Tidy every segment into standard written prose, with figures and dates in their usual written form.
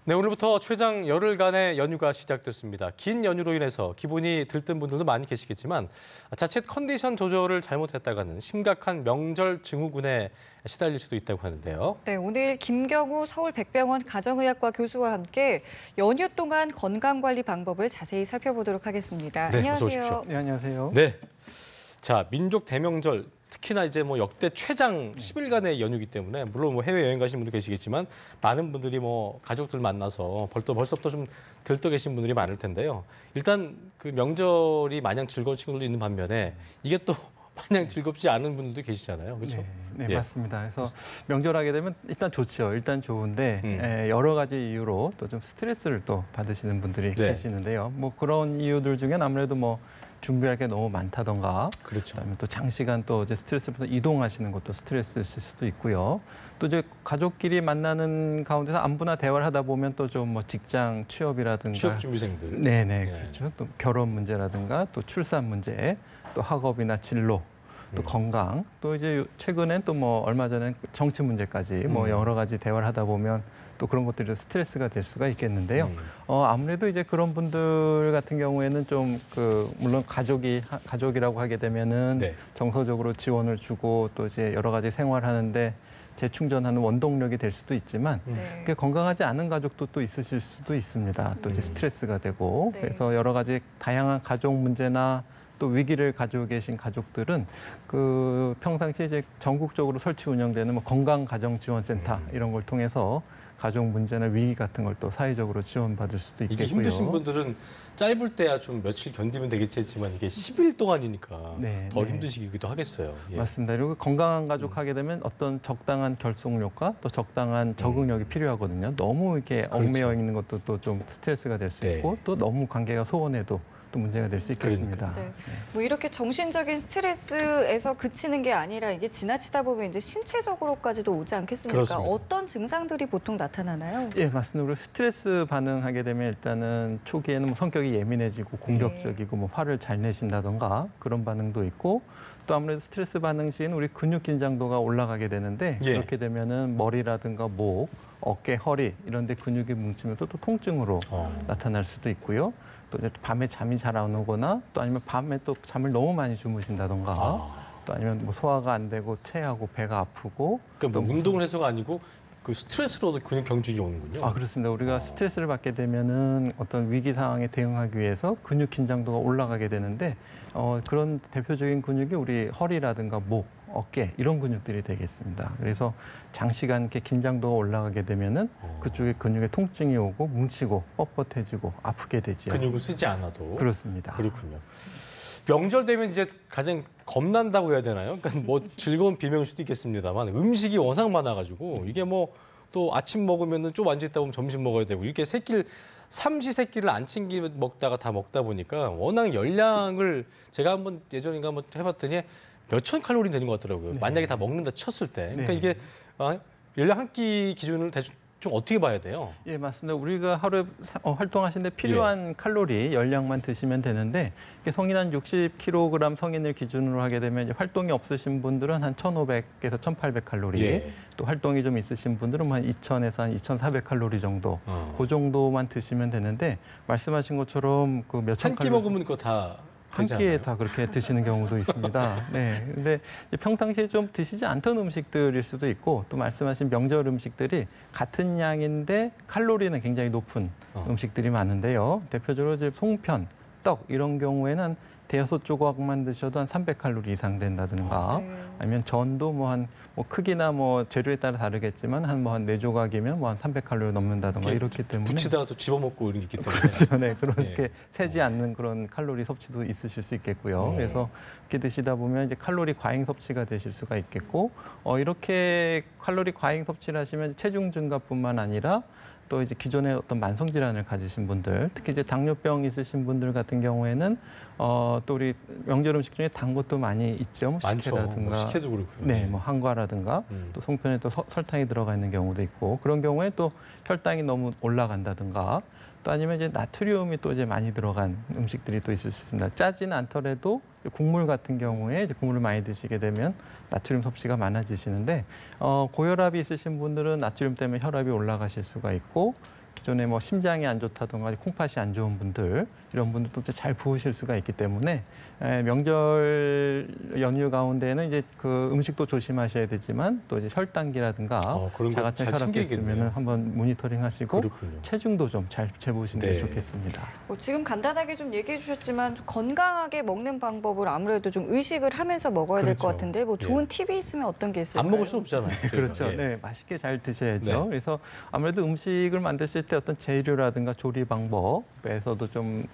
네, 오늘부터 최장 열흘간의 연휴가 시작됐습니다. 긴 연휴로 인해서 기분이 들뜬 분들도 많이 계시겠지만 자칫 컨디션 조절을 잘못했다가는 심각한 명절 증후군에 시달릴 수도 있다고 하는데요. 네, 오늘 김경우 서울백병원 가정의학과 교수와 함께 연휴 동안 건강관리 방법을 자세히 살펴보도록 하겠습니다. 네, 안녕하세요. 어서 오십시오. 네, 안녕하세요. 네, 자 민족 대명절. 특히나 이제 뭐 역대 최장 10일간의 연휴이기 때문에 물론 뭐 해외 여행 가신 분도 계시겠지만 많은 분들이 뭐 가족들 만나서 벌써부터 좀 들떠 계신 분들이 많을 텐데요. 일단 그 명절이 마냥 즐거운 친구들도 있는 반면에 이게 또 마냥 즐겁지 않은 분들도 계시잖아요. 그렇죠? 네, 예. 맞습니다. 그래서 명절하게 되면 일단 좋죠. 일단 좋은데 여러 가지 이유로 또 좀 스트레스를 또 받으시는 분들이 네. 계시는데요. 뭐 그런 이유들 중엔 아무래도 뭐 준비할 게 너무 많다던가, 그렇죠. 그다음에 또 장시간 또 이제 스트레스 받아서 이동하시는 것도 스트레스일 수도 있고요. 또 이제 가족끼리 만나는 가운데서 안부나 대화를 하다 보면 또 좀 뭐 직장 취업이라든가 취업 준비생들. 네네, 그렇죠. 또 결혼 문제라든가 또 출산 문제, 또 학업이나 진로, 또 건강, 또 이제 최근엔 또 뭐 얼마 전에 정치 문제까지 뭐 여러 가지 대화를 하다 보면 또 그런 것들이 스트레스가 될 수가 있겠는데요. 아무래도 이제 그런 분들 같은 경우에는 좀 물론 가족이라고 하게 되면은 네. 정서적으로 지원을 주고 또 이제 여러 가지 생활하는데 재충전하는 원동력이 될 수도 있지만 네. 그게 건강하지 않은 가족도 또 있으실 수도 있습니다. 또 이제 스트레스가 되고 네. 그래서 여러 가지 다양한 가족 문제나 또 위기를 가지고 계신 가족들은 평상시에 이제 전국적으로 설치 운영되는 뭐 건강가정지원센터 이런 걸 통해서 가족 문제나 위기 같은 걸 또 사회적으로 지원받을 수도 있겠고요. 이게 힘드신 분들은 짧을 때야 좀 며칠 견디면 되겠지 했지만 이게 10일 동안이니까 네, 더 네. 힘드시기도 하겠어요. 예. 맞습니다. 그리고 건강한 가족 하게 되면 어떤 적당한 결속력과 또 적당한 적응력이 필요하거든요. 너무 이렇게 얽매여 있는 것도 또 좀 스트레스가 될 수 네. 있고 또 너무 관계가 소원해도 또 문제가 될 수 있겠습니다. 네. 뭐 이렇게 정신적인 스트레스에서 그치는 게 아니라 이게 지나치다 보면 이제 신체적으로까지도 오지 않겠습니까? 그렇습니다. 어떤 증상들이 보통 나타나나요? 예, 맞습니다. 그리고 스트레스 반응하게 되면 일단은 초기에는 뭐 성격이 예민해지고 공격적이고 뭐 화를 잘 내신다던가 그런 반응도 있고 또 아무래도 스트레스 반응 시에는 우리 근육 긴장도가 올라가게 되는데 예. 그렇게 되면은 머리라든가 목, 어깨, 허리 이런 데 근육이 뭉치면서 또 통증으로 나타날 수도 있고요. 또 이제 밤에 잠이 잘 안 오거나 또 아니면 밤에 또 잠을 너무 많이 주무신다던가 또 아니면 뭐 소화가 안 되고 체하고 배가 아프고 그러니까 뭐 운동을 해서가 아니고 그 스트레스로도 근육 경직이 오는군요. 그렇습니다. 우리가 스트레스를 받게 되면은 어떤 위기 상황에 대응하기 위해서 근육 긴장도가 올라가게 되는데 그런 대표적인 근육이 우리 허리라든가 목, 어깨 이런 근육들이 되겠습니다. 그래서 장시간 이렇게 긴장도가 올라가게 되면은 그쪽에 근육에 통증이 오고 뭉치고 뻣뻣해지고 아프게 되지요. 근육을 쓰지 않아도. 그렇습니다. 그렇군요. 명절 되면 이제 가장 겁난다고 해야 되나요? 그러니까 뭐 즐거운 비명일 수도 있겠습니다만 음식이 워낙 많아가지고 이게 뭐 또 아침 먹으면은 좀 앉아 있다 보면 점심 먹어야 되고 이렇게 삼시세끼를 안 챙겨 먹다가 다 먹다 보니까 워낙 열량을 제가 예전인가 한번 해봤더니 몇천 칼로리 되는 것 같더라고요. 만약에 다 먹는다 쳤을 때. 그러니까 네. 이게 열량 한 끼 기준을 대충 좀 어떻게 봐야 돼요? 예, 맞습니다. 우리가 하루에 활동하시는데 필요한 칼로리, 열량만 드시면 되는데 성인 한 60kg 성인을 기준으로 하게 되면 이제 활동이 없으신 분들은 한 1,500에서 1,800칼로리, 예. 또 활동이 좀 있으신 분들은 한 2,000에서 한 2,400칼로리 정도, 그 정도만 드시면 되는데 말씀하신 것처럼 그 몇천 한 끼 칼로리 먹으면 그거 다 한 되지 끼에 않아요? 다 그렇게 드시는 경우도 있습니다. 네. 근데 평상시에 좀 드시지 않던 음식들일 수도 있고 또 말씀하신 명절 음식들이 같은 양인데 칼로리는 굉장히 높은 음식들이 많은데요. 대표적으로 이제 송편, 떡 이런 경우에는 대여섯 조각만 드셔도 한 300칼로리 이상 된다든가 아니면 전도 크기나 재료에 따라 다르겠지만 한 네 조각이면 한 300칼로리 넘는다든가 이렇기 때문에 부치다가 또 집어먹고 이런 게 있기 때문에 그렇죠. 네. 그렇게 세지 않는 그런 칼로리 섭취도 있으실 수 있겠고요. 그래서 이렇게 드시다 보면 이제 칼로리 과잉 섭취가 되실 수가 있겠고 이렇게 칼로리 과잉 섭취를 하시면 체중 증가뿐만 아니라 또 이제 기존에 어떤 만성 질환을 가지신 분들, 특히 이제 당뇨병 있으신 분들 같은 경우에는 또 우리 명절 음식 중에 단 것도 많이 있죠. 뭐 많죠. 식혜라든가, 식혜도 그렇고요. 네, 한과라든가 또 송편에 또 설탕이 들어가 있는 경우도 있고 그런 경우에 또 혈당이 너무 올라간다든가 또 아니면 이제 나트륨이 또 이제 많이 들어간 음식들이 또 있을 수 있습니다. 짜지는 않더라도 국물 같은 경우에 이제 국물을 많이 드시게 되면 나트륨 섭취가 많아지시는데 고혈압이 있으신 분들은 나트륨 때문에 혈압이 올라가실 수가 있고 기존에 뭐 심장이 안 좋다던가 콩팥이 안 좋은 분들 이런 분들도 잘 부으실 수가 있기 때문에 명절 연휴 가운데는 이제 그 음식도 조심하셔야 되지만 또 이제 혈당기라든가 그런 거 자가증 잘 챙기겠네요. 혈압됐으면 한번 모니터링하시고 그렇군요. 체중도 좀 잘 재보시는 네. 게 좋겠습니다. 지금 간단하게 좀 얘기해 주셨지만 건강하게 먹는 방법을 아무래도 좀 의식을 하면서 먹어야 될 것 그렇죠. 같은데 뭐 좋은 팁이 있으면 어떤 게 있을까요? 안 먹을 수 없잖아요. 그렇죠. 예. 네, 맛있게 잘 드셔야죠. 네. 그래서 아무래도 음식을 만드실 때 어떤 재료라든가 조리 방법에서도 좀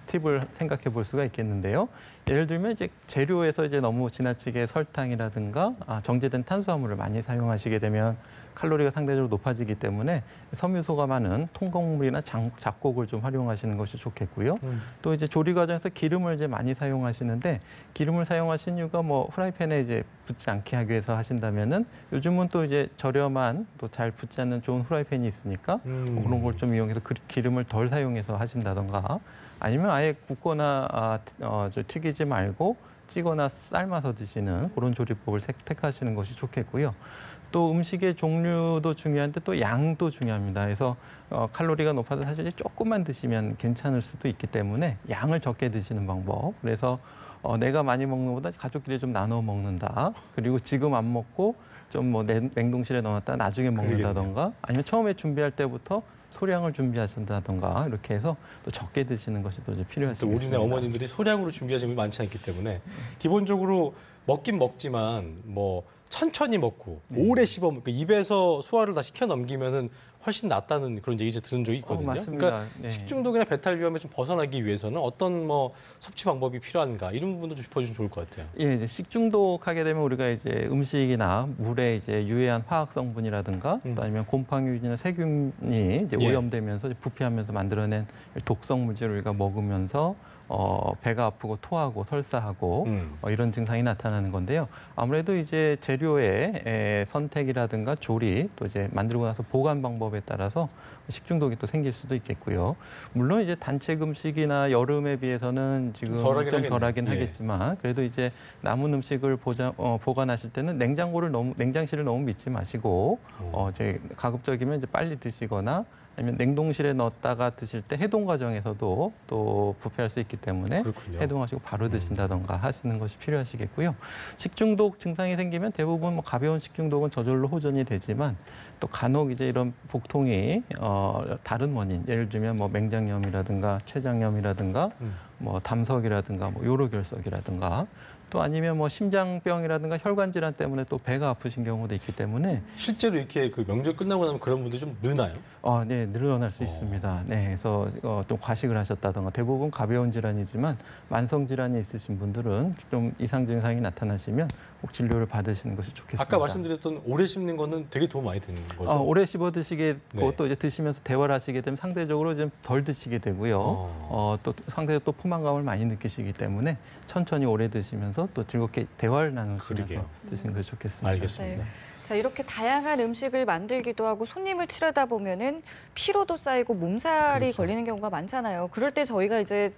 팁을 생각해 볼 수가 있겠는데요. 예를 들면 이제 재료에서 이제 너무 지나치게 설탕이라든가 정제된 탄수화물을 많이 사용하시게 되면 칼로리가 상대적으로 높아지기 때문에 섬유소가 많은 통곡물이나 잡곡을 좀 활용하시는 것이 좋겠고요. 또 이제 조리 과정에서 기름을 이제 많이 사용하시는데 기름을 사용하신 이유가 뭐 프라이팬에 이제 붙지 않게 하기 위해서 하신다면은 요즘은 또 이제 저렴한 또 잘 붙지 않는 좋은 프라이팬이 있으니까 뭐 그런 걸 좀 이용해서 기름을 덜 사용해서 하신다던가 아니면 아예 굽거나 튀기지 말고 찌거나 삶아서 드시는 그런 조리법을 택하시는 것이 좋겠고요. 또 음식의 종류도 중요한데 또 양도 중요합니다. 그래서 칼로리가 높아도 사실 조금만 드시면 괜찮을 수도 있기 때문에 양을 적게 드시는 방법. 그래서 내가 많이 먹는 것보다 가족끼리 좀 나눠 먹는다. 그리고 지금 안 먹고 좀 뭐 냉동실에 넣어놨다 나중에 먹는다던가 아니면 처음에 준비할 때부터 소량을 준비하신다던가 이렇게 해서 또 적게 드시는 것이 또 필요하시겠습니다. 우리네 어머님들이 소량으로 준비하시는 게 많지 않기 때문에 기본적으로 먹긴 먹지만 뭐 천천히 먹고 오래 씹어 먹고 입에서 소화를 다 시켜 넘기면은 훨씬 낫다는 그런 얘기 들은 적이 있거든요. 맞습니다. 그러니까 네. 식중독이나 배탈 위험에 좀 벗어나기 위해서는 어떤 뭐 섭취 방법이 필요한가 이런 부분도 좀 짚어주시면 좋을 것 같아요. 예, 이제 식중독하게 되면 우리가 이제 음식이나 물에 이제 유해한 화학 성분이라든가 또 아니면 곰팡이균이나 세균이 이제 예. 오염되면서 부패하면서 만들어낸 독성 물질을 우리가 먹으면서 배가 아프고 토하고 설사하고 이런 증상이 나타나는 건데요. 아무래도 이제 재료의 선택이라든가 조리 또 이제 만들고 나서 보관 방법에 따라서 식중독이 또 생길 수도 있겠고요. 물론 이제 단체 음식이나 여름에 비해서는 지금 좀 덜하긴 하겠지만 그래도 이제 남은 음식을 보관하실 때는 냉장실을 너무 믿지 마시고 이제 가급적이면 이제 빨리 드시거나 아니면 냉동실에 넣었다가 드실 때 해동 과정에서도 또 부패할 수 있기 때문에 그렇군요. 해동하시고 바로 드신다던가 하시는 것이 필요하시겠고요. 식중독 증상이 생기면 대부분 뭐 가벼운 식중독은 저절로 호전이 되지만 또 간혹 이제 이런 복통이 다른 원인, 예를 들면 뭐 맹장염이라든가 췌장염이라든가 뭐 담석이라든가 뭐 요로결석이라든가 또 아니면 뭐 심장병이라든가 혈관 질환 때문에 또 배가 아프신 경우도 있기 때문에 실제로 이렇게 그 명절 끝나고 나면 그런 분들이 좀 느나요? 네, 늘어날 수 있습니다. 네, 그래서 좀 과식을 하셨다던가 대부분 가벼운 질환이지만 만성 질환이 있으신 분들은 좀 이상 증상이 나타나시면 꼭 진료를 받으시는 것이 좋겠습니다. 아까 말씀드렸던 오래 씹는 거는 되게 도움 많이 되는 거죠. 오래 씹어 드시게 네. 또 이제 드시면서 대화를 하시게 되면 상대적으로 좀 덜 드시게 되고요. 또 상대적으로 또 포만감을 많이 느끼시기 때문에 천천히 오래 드시면서 또 즐겁게 대화를 나누시면서 그러게요. 드시는 것이 좋겠습니다. 알겠습니다. 네. 자, 이렇게 다양한 음식을 만들기도 하고 손님을 치르다 보면은 피로도 쌓이고 몸살이 그렇죠. 걸리는 경우가 많잖아요. 그럴 때 저희가 이제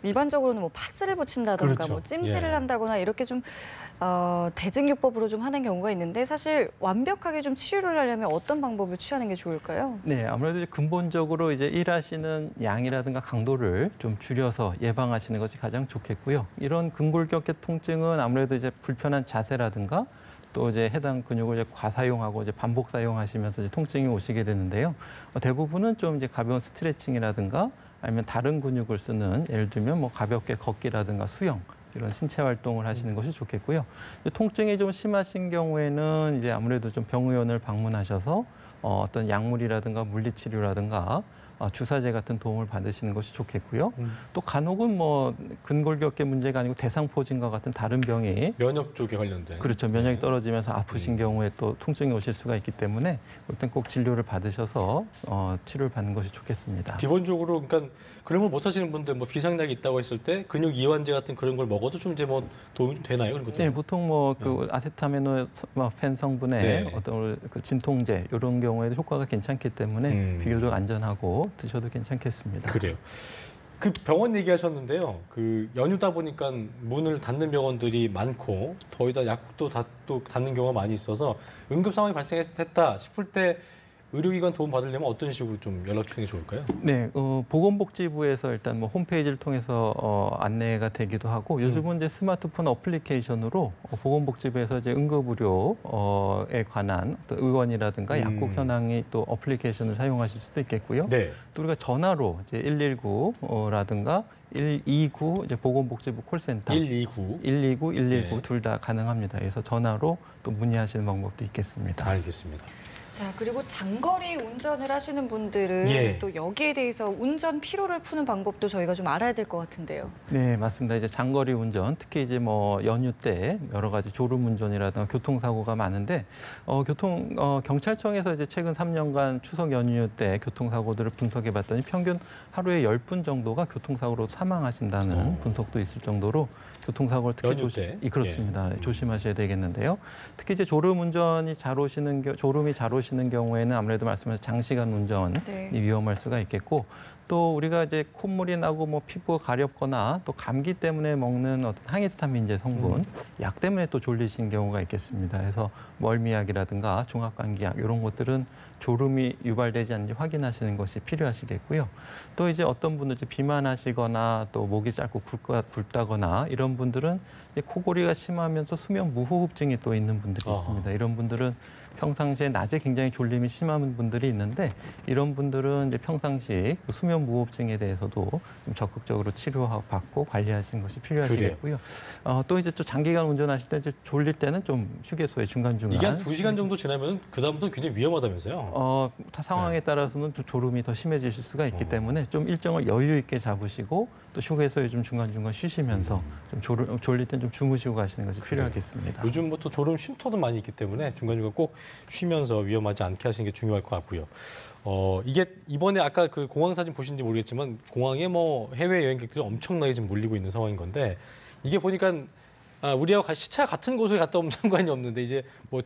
일반적으로는 뭐 파스를 붙인다던가 그렇죠. 뭐 찜질을 예. 한다거나 이렇게 좀 대증요법으로 좀 하는 경우가 있는데 사실 완벽하게 좀 치유를 하려면 어떤 방법을 취하는 게 좋을까요? 네, 아무래도 이제 근본적으로 이제 일하시는 양이라든가 강도를 좀 줄여서 예방하시는 것이 가장 좋겠고요. 이런 근골격계 통증은 아무래도 이제 불편한 자세라든가 또 이제 해당 근육을 이제 과사용하고 이제 반복 사용하시면서 이제 통증이 오시게 되는데요. 대부분은 좀 이제 가벼운 스트레칭이라든가 아니면 다른 근육을 쓰는 예를 들면 뭐 가볍게 걷기라든가 수영 이런 신체 활동을 하시는 것이 좋겠고요. 통증이 좀 심하신 경우에는 이제 아무래도 좀 병의원을 방문하셔서 어떤 약물이라든가 물리치료라든가 주사제 같은 도움을 받으시는 것이 좋겠고요. 또 간혹은 뭐 근골격계 문제가 아니고 대상포진과 같은 다른 병이 면역 쪽에 관련된. 그렇죠. 면역이 떨어지면서 아프신 경우에 또 통증이 오실 수가 있기 때문에 그럴 땐 꼭 진료를 받으셔서 치료를 받는 것이 좋겠습니다. 기본적으로 그러니까 그런 걸 못 하시는 분들 뭐 비상약이 있다고 했을 때 근육 이완제 같은 그런 걸 먹어도 좀 이제 뭐 도움이 좀 되나요? 그런 것도? 네, 보통 뭐 그 아세타미노펜 성분의 네. 어떤 그 진통제 이런 경우에도 효과가 괜찮기 때문에 비교적 안전하고 드셔도 괜찮겠습니다. 그래요. 그 병원 얘기하셨는데요. 그 연휴다 보니까 문을 닫는 병원들이 많고 더위다 약국도 또 닫는 경우가 많이 있어서 응급 상황이 발생했다 싶을 때 의료기관 도움 받으려면 어떤 식으로 좀 연락 주는 게 좋을까요? 네, 보건복지부에서 일단 뭐 홈페이지를 통해서 안내가 되기도 하고 요즘은 이제 스마트폰 어플리케이션으로 보건복지부에서 이제 응급의료에 관한 어떤 의원이라든가 약국 현황이 또 어플리케이션을 사용하실 수도 있겠고요. 네. 또 우리가 전화로 이제 119라든가 129 이제 보건복지부 콜센터 129. 129, 119 네. 둘 다 가능합니다. 그래서 전화로 또 문의하시는 방법도 있겠습니다. 알겠습니다. 자, 그리고 장거리 운전을 하시는 분들은 예. 또 여기에 대해서 운전 피로를 푸는 방법도 저희가 좀 알아야 될 것 같은데요. 네, 맞습니다. 이제 장거리 운전, 특히 이제 뭐 연휴 때 여러 가지 졸음 운전이라든가 교통사고가 많은데, 경찰청에서 이제 최근 3년간 추석 연휴 때 교통사고들을 분석해 봤더니 평균 하루에 10분 정도가 교통사고로 사망하신다는 분석도 있을 정도로 교통사고를 특히 연휴 때? 그렇습니다. 조심하셔야 되겠는데요. 특히 이제 졸음이 잘 오시는 경우에는 아무래도 말씀하신 장시간 운전이 네. 위험할 수가 있겠고, 또 우리가 이제 콧물이 나고 뭐 피부가 가렵거나 또 감기 때문에 먹는 어떤 항히스타민제 성분 약 때문에 또 졸리신 경우가 있겠습니다. 그래서 멀미약이라든가 종합감기약 이런 것들은 졸음이 유발되지 않는지 확인하시는 것이 필요하시겠고요. 또 이제 어떤 분들 비만하시거나 또 목이 짧고 굵다거나 이런 분들은 이제 코골이가 심하면서 수면 무호흡증이 또 있는 분들이 있습니다. 이런 분들은 평상시에 낮에 굉장히 졸림이 심한 분들이 있는데 이런 분들은 이제 평상시 그 수면 무호흡증에 대해서도 좀 적극적으로 치료받고 관리하시는 것이 필요하시겠고요. 또 이제 또 장기간 운전하실 때 이제 졸릴 때는 좀 휴게소에 중간중간 이게 한 2시간 정도 지나면 그다음부터 굉장히 위험하다면서요? 상황에 따라서는 또 졸음이 더 심해지실 수가 있기 때문에 좀 일정을 여유 있게 잡으시고 또 휴게소에 좀 중간중간 쉬시면서 좀 졸릴 땐 좀 주무시고 가시는 것이 필요하겠습니다. 요즘 뭐 또 졸음 쉼터도 많이 있기 때문에 중간중간 꼭 쉬면서 위험하지 않게 하시는 게 중요할 것 같고요. 이게 이번에 아까 그 공항 사진 보신지 모르겠지만 공항에 뭐 해외 여행객들이 엄청나게 지금 몰리고 있는 상황인 건데 이게 보니까 우리하고 시차 같은 곳을 갔다 오면 상관이 없는데 이제 뭐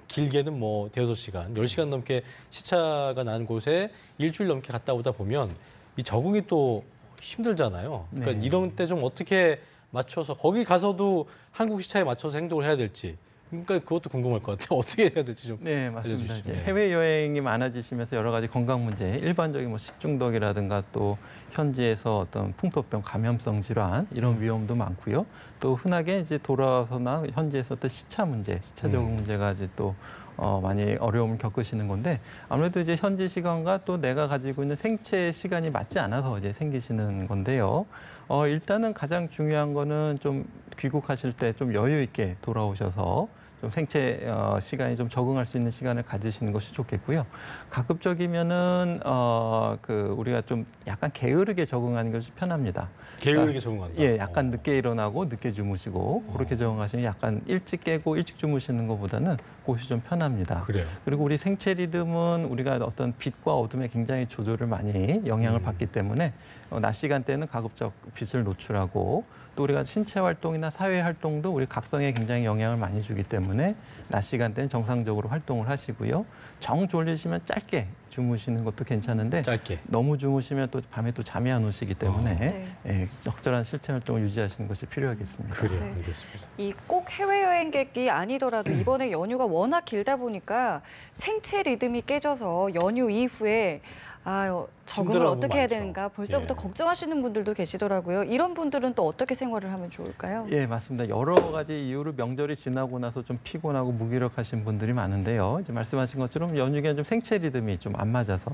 길게는 뭐 대여섯 시간, 10시간 넘게 시차가 나는 곳에 일주일 넘게 갔다 오다 보면 이 적응이 또 힘들잖아요. 그러니까 네. 이런 때 좀 어떻게 맞춰서 거기 가서도 한국 시차에 맞춰서 행동을 해야 될지 그러니까 그것도 궁금할 것 같아요. 어떻게 해야 될지 좀 네, 맞습니다. 알려주시면. 이제 해외 여행이 많아지시면서 여러 가지 건강 문제, 일반적인 뭐 식중독이라든가 또 현지에서 어떤 풍토병, 감염성 질환 이런 위험도 많고요. 또 흔하게 이제 돌아와서나 현지에서 어떤 시차 문제, 시차 적응 문제가 이제 또 많이 어려움을 겪으시는 건데 아무래도 이제 현지 시간과 또 내가 가지고 있는 생체 시간이 맞지 않아서 이제 생기시는 건데요. 일단은 가장 중요한 거는 좀 귀국하실 때 좀 여유 있게 돌아오셔서 좀 생체 시간이 좀 적응할 수 있는 시간을 가지시는 것이 좋겠고요. 가급적이면은 우리가 좀 약간 게으르게 적응하는 것이 편합니다. 게으르게 적응한다. 예, 약간 늦게 일어나고 늦게 주무시고 그렇게 적응하시면 약간 일찍 깨고 일찍 주무시는 것보다는 그것이 좀 편합니다. 그래요. 그리고 우리 생체 리듬은 우리가 어떤 빛과 어둠에 굉장히 조절을 많이 영향을 받기 때문에 낮 시간대는 가급적 빛을 노출하고 또 우리가 신체 활동이나 사회 활동도 우리 각성에 굉장히 영향을 많이 주기 때문에 낮 시간대는 정상적으로 활동을 하시고요. 정 졸리시면 짧게 주무시는 것도 괜찮은데 짧게. 너무 주무시면 또 밤에 또 잠이 안 오시기 때문에 네. 예, 적절한 실체 활동을 유지하시는 것이 필요하겠습니다. 그래요. 네. 알겠습니다. 이 꼭 해외여행객이 아니더라도 이번에 연휴가 워낙 길다 보니까 생체 리듬이 깨져서 연휴 이후에 적응을 힘들어하는 어떻게 분 해야 많죠. 되는가 벌써부터 예. 걱정하시는 분들도 계시더라고요. 이런 분들은 또 어떻게 생활을 하면 좋을까요? 예, 맞습니다. 여러 가지 이유로 명절이 지나고 나서 좀 피곤하고 무기력하신 분들이 많은데요. 이제 말씀하신 것처럼 연휴 기간 좀 생체 리듬이 좀 안 맞아서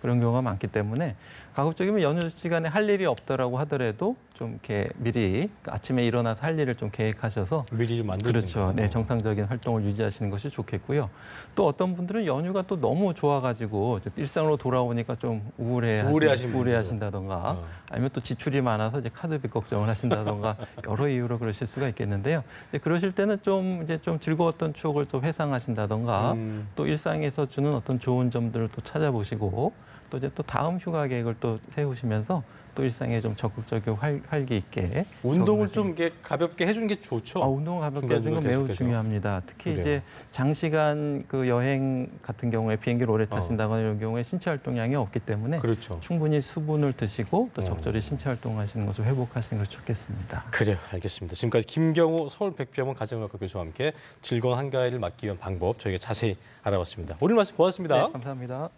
그런 경우가 많기 때문에 가급적이면 연휴 시간에 할 일이 없더라고 하더라도 좀 이렇게 미리 아침에 일어나서 할 일을 좀 계획하셔서 미리 좀 만드는 그렇죠. 거. 네, 정상적인 활동을 유지하시는 것이 좋겠고요. 또 어떤 분들은 연휴가 또 너무 좋아가지고 일상으로 돌아오니까 좀 우울해하신다던가 아니면 또 지출이 많아서 이제 카드비 걱정을 하신다던가 여러 이유로 그러실 수가 있겠는데요. 그러실 때는 좀 즐거웠던 추억을 좀 회상하신다던가 또 일상에서 주는 어떤 좋은 점들을 또 찾아보시고 또 이제 또 다음 휴가 계획을 또 세우시면서 또 일상에 좀 적극적이고 활기 있게 운동을 적응하시는 좀 이렇게 가볍게 해주는 게 좋죠. 운동 가볍게 하는 건 매우 계속해서. 중요합니다. 특히 그래요. 이제 장시간 그 여행 같은 경우에 비행기를 오래 타신다거나 이런 경우에 신체 활동량이 없기 때문에 그렇죠. 충분히 수분을 드시고 또 적절히 신체 활동하시는 것을 회복하시는 것이 좋겠습니다. 그래요, 알겠습니다. 지금까지 김경우 서울 백병원 가정의학과 교수와 함께 즐거운 한가위를 맞기 위한 방법 저희가 자세히 알아봤습니다. 오늘 말씀 고맙습니다. 네, 감사합니다.